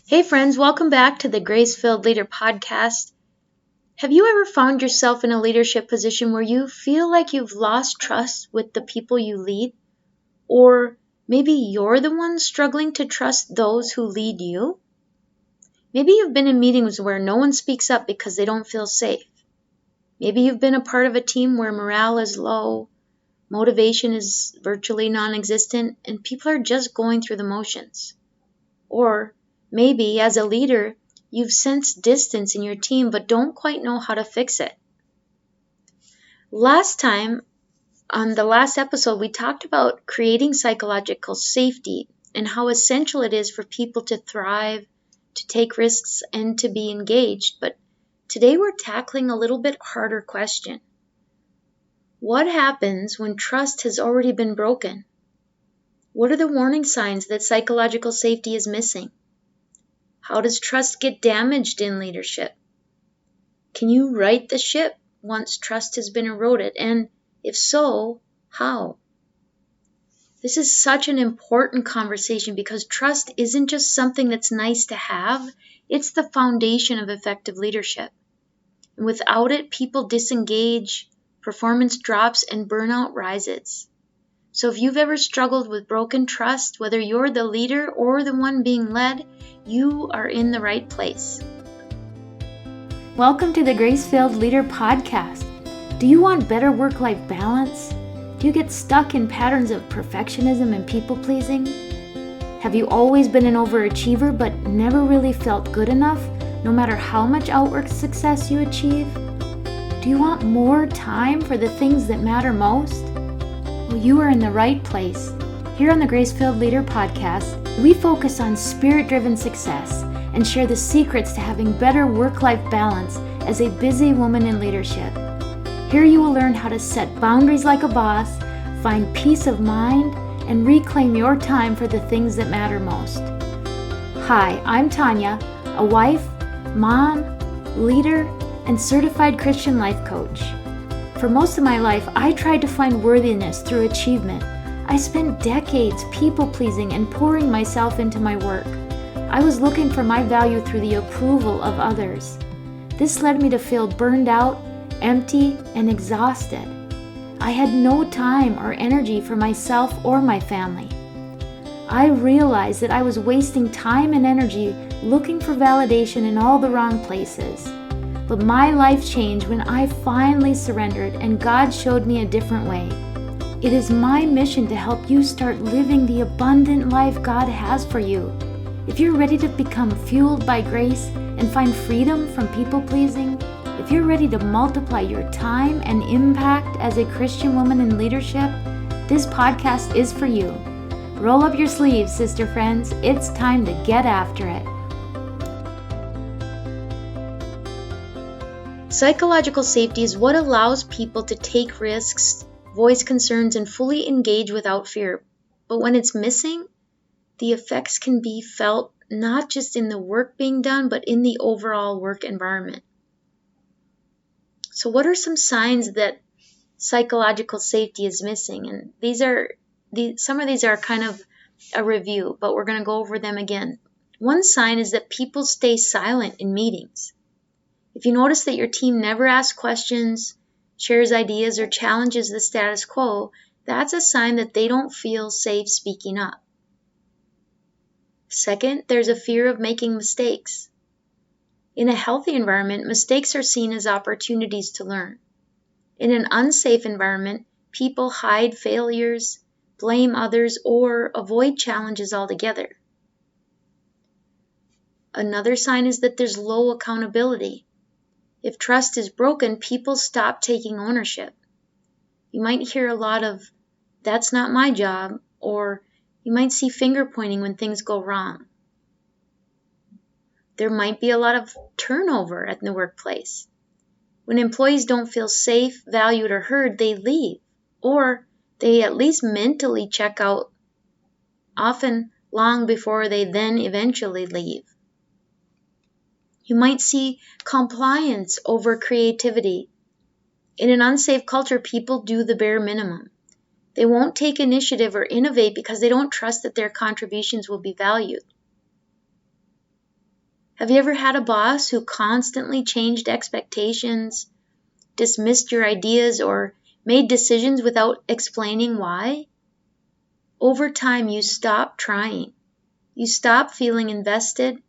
Hey friends, welcome back to the Grace-Filled Leader Podcast. Have you ever found yourself in a leadership position where you feel like you've lost trust with the people you lead? Or maybe you're the one struggling to trust those who lead you? Maybe you've been in meetings where no one speaks up because they don't feel safe. Maybe you've been a part of a team where morale is low, motivation is virtually non-existent, and people are just going through the motions. Or maybe, as a leader, you've sensed distance in your team but don't quite know how to fix it. Last time, on the last episode, we talked about creating psychological safety and how essential it is for people to thrive, to take risks, and to be engaged. But today we're tackling a little bit harder question. What happens when trust has already been broken? What are the warning signs that psychological safety is missing? How does trust get damaged in leadership? Can you right the ship once trust has been eroded? And if so, how? This is such an important conversation because trust isn't just something that's nice to have, it's the foundation of effective leadership. And without it, people disengage, performance drops, and burnout rises. So if you've ever struggled with broken trust, whether you're the leader or the one being led, you are in the right place. Welcome to the Grace-Filled Leader Podcast. Do you want better work-life balance? Do you get stuck in patterns of perfectionism and people-pleasing? Have you always been an overachiever but never really felt good enough, no matter how much outward success you achieve? Do you want more time for the things that matter most? Well, you are in the right place. Here on the Grace-Filled Leader Podcast, we focus on spirit-driven success and share the secrets to having better work-life balance as a busy woman in leadership. Here you will learn how to set boundaries like a boss, find peace of mind, and reclaim your time for the things that matter most. Hi, I'm Tanya, a wife, mom, leader, and certified Christian life coach. For most of my life, I tried to find worthiness through achievement. I spent decades people-pleasing and pouring myself into my work. I was looking for my value through the approval of others. This led me to feel burned out, empty, and exhausted. I had no time or energy for myself or my family. I realized that I was wasting time and energy looking for validation in all the wrong places. But my life changed when I finally surrendered and God showed me a different way. It is my mission to help you start living the abundant life God has for you. If you're ready to become fueled by grace and find freedom from people-pleasing, if you're ready to multiply your time and impact as a Christian woman in leadership, this podcast is for you. Roll up your sleeves, sister friends. It's time to get after it. Psychological safety is what allows people to take risks, voice concerns, and fully engage without fear. But when it's missing, the effects can be felt not just in the work being done, but in the overall work environment. So what are some signs that psychological safety is missing? And some of these are kind of a review, but we're going to go over them again. One sign is that people stay silent in meetings. If you notice that your team never asks questions, shares ideas, or challenges the status quo, that's a sign that they don't feel safe speaking up. Second, there's a fear of making mistakes. In a healthy environment, mistakes are seen as opportunities to learn. In an unsafe environment, people hide failures, blame others, or avoid challenges altogether. Another sign is that there's low accountability. If trust is broken, people stop taking ownership. You might hear a lot of, "That's not my job," or you might see finger pointing when things go wrong. There might be a lot of turnover at the workplace. When employees don't feel safe, valued, or heard, they leave, or they at least mentally check out, often long before they then eventually leave. You might see compliance over creativity. In an unsafe culture, people do the bare minimum. They won't take initiative or innovate because they don't trust that their contributions will be valued. Have you ever had a boss who constantly changed expectations, dismissed your ideas, or made decisions without explaining why? Over time, you stop trying. You stop feeling invested.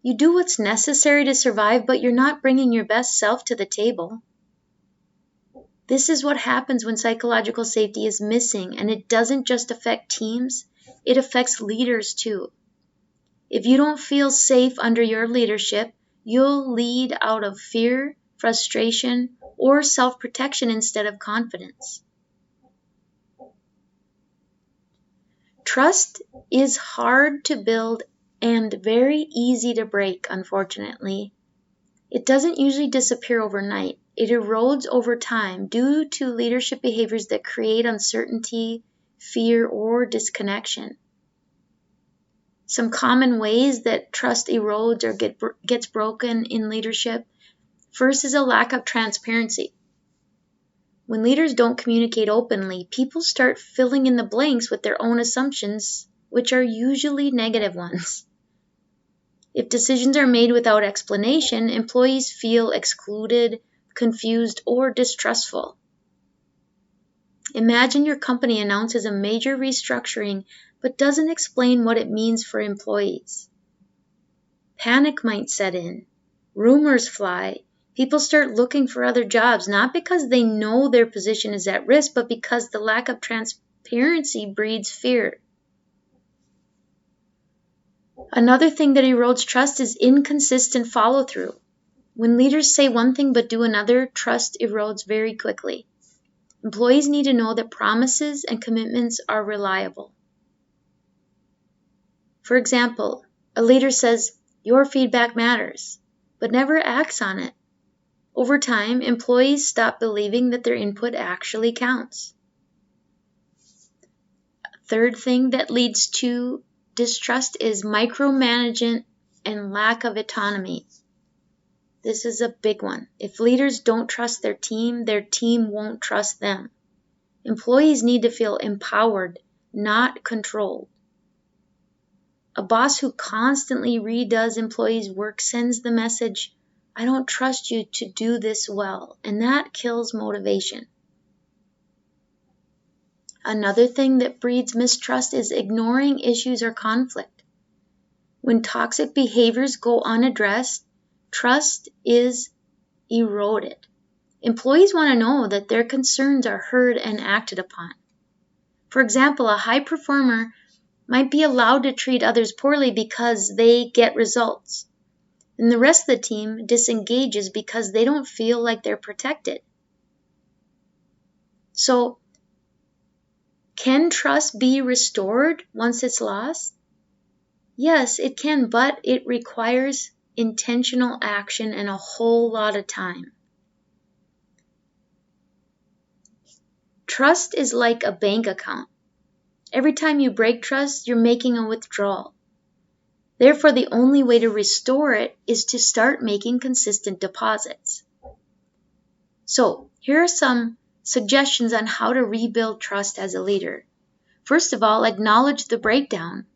You do what's necessary to survive, but you're not bringing your best self to the table. This is what happens when psychological safety is missing, and it doesn't just affect teams, it affects leaders too. If you don't feel safe under your leadership, you'll lead out of fear, frustration, or self-protection instead of confidence. Trust is hard to build and very easy to break, unfortunately. It doesn't usually disappear overnight. It erodes over time due to leadership behaviors that create uncertainty, fear, or disconnection. Some common ways that trust erodes or gets broken in leadership. First is a lack of transparency. When leaders don't communicate openly, people start filling in the blanks with their own assumptions, which are usually negative ones. If decisions are made without explanation, employees feel excluded, confused, or distrustful. Imagine your company announces a major restructuring but doesn't explain what it means for employees. Panic might set in, rumors fly, people start looking for other jobs, not because they know their position is at risk, but because the lack of transparency breeds fear. Another thing that erodes trust is inconsistent follow-through. When leaders say one thing but do another, trust erodes very quickly. Employees need to know that promises and commitments are reliable. For example, a leader says, "Your feedback matters," but never acts on it. Over time, employees stop believing that their input actually counts. A third thing that leads to distrust is micromanagement and lack of autonomy. This is a big one. If leaders don't trust their team won't trust them. Employees need to feel empowered, not controlled. A boss who constantly redoes employees' work sends the message, "I don't trust you to do this well," and that kills motivation. Another thing that breeds mistrust is ignoring issues or conflict. When toxic behaviors go unaddressed, trust is eroded. Employees want to know that their concerns are heard and acted upon. For example, a high performer might be allowed to treat others poorly because they get results, and the rest of the team disengages because they don't feel like they're protected. So, can trust be restored once it's lost? Yes, it can, but it requires intentional action and a whole lot of time. Trust is like a bank account. Every time you break trust, you're making a withdrawal. Therefore, the only way to restore it is to start making consistent deposits. So, here are some suggestions on how to rebuild trust as a leader. First of all, acknowledge the breakdown.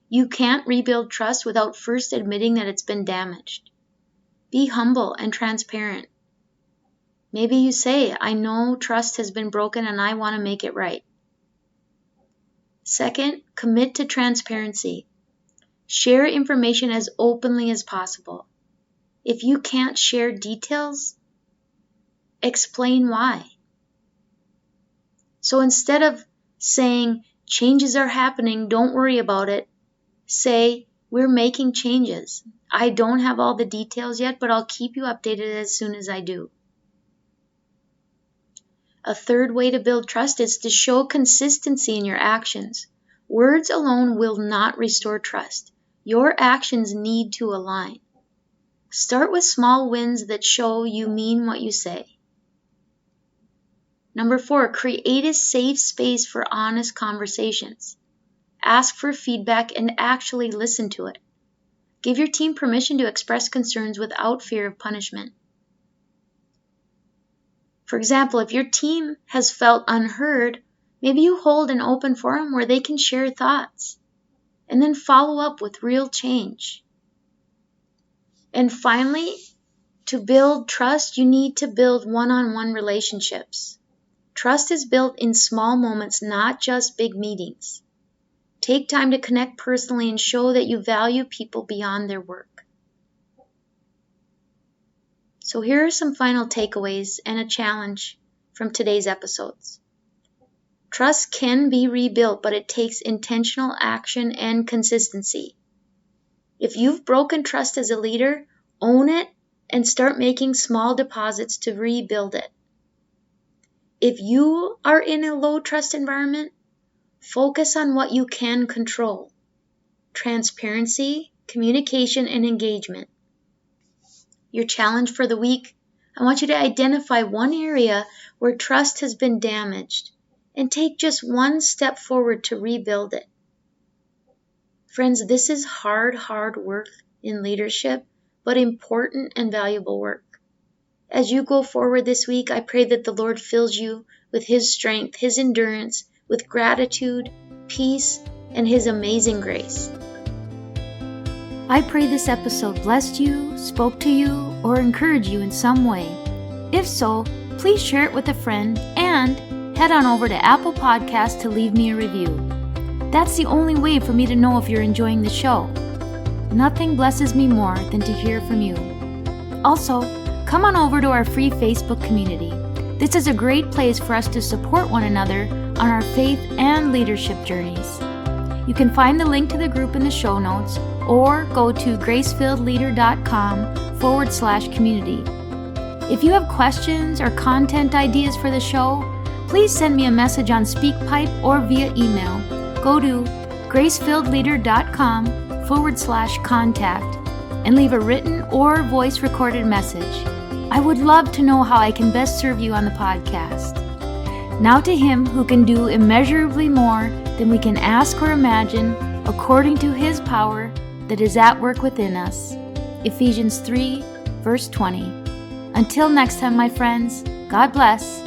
You can't rebuild trust without first admitting that it's been damaged. Be humble and transparent. Maybe you say, "I know trust has been broken and I want to make it right." Second, commit to transparency. Share information as openly as possible. If you can't share details, explain why. So instead of saying, "Changes are happening, don't worry about it," say, "We're making changes. I don't have all the details yet, but I'll keep you updated as soon as I do." A third way to build trust is to show consistency in your actions. Words alone will not restore trust. Your actions need to align. Start with small wins that show you mean what you say. Number 4, create a safe space for honest conversations. Ask for feedback and actually listen to it. Give your team permission to express concerns without fear of punishment. For example, if your team has felt unheard, maybe you hold an open forum where they can share thoughts, and then follow up with real change. And finally, to build trust, you need to build one-on-one relationships. Trust is built in small moments, not just big meetings. Take time to connect personally and show that you value people beyond their work. So here are some final takeaways and a challenge from today's episodes. Trust can be rebuilt, but it takes intentional action and consistency. If you've broken trust as a leader, own it and start making small deposits to rebuild it. If you are in a low trust environment, focus on what you can control: transparency, communication, and engagement. Your challenge for the week: I want you to identify one area where trust has been damaged and take just one step forward to rebuild it. Friends, this is hard work in leadership, but important and valuable work. As you go forward this week, I pray that the Lord fills you with His strength, His endurance, with gratitude, peace, and His amazing grace. I pray this episode blessed you, spoke to you, or encouraged you in some way. If so, please share it with a friend and head on over to Apple Podcasts to leave me a review. That's the only way for me to know if you're enjoying the show. Nothing blesses me more than to hear from you. Also, come on over to our free Facebook community. This is a great place for us to support one another on our faith and leadership journeys. You can find the link to the group in the show notes or go to gracefilledleader.com/community. If you have questions or content ideas for the show, please send me a message on SpeakPipe or via email. Go to gracefilledleader.com/contact and leave a written or voice recorded message. I would love to know how I can best serve you on the podcast. Now to Him who can do immeasurably more than we can ask or imagine, according to His power that is at work within us. Ephesians 3, verse 20. Until next time, my friends, God bless.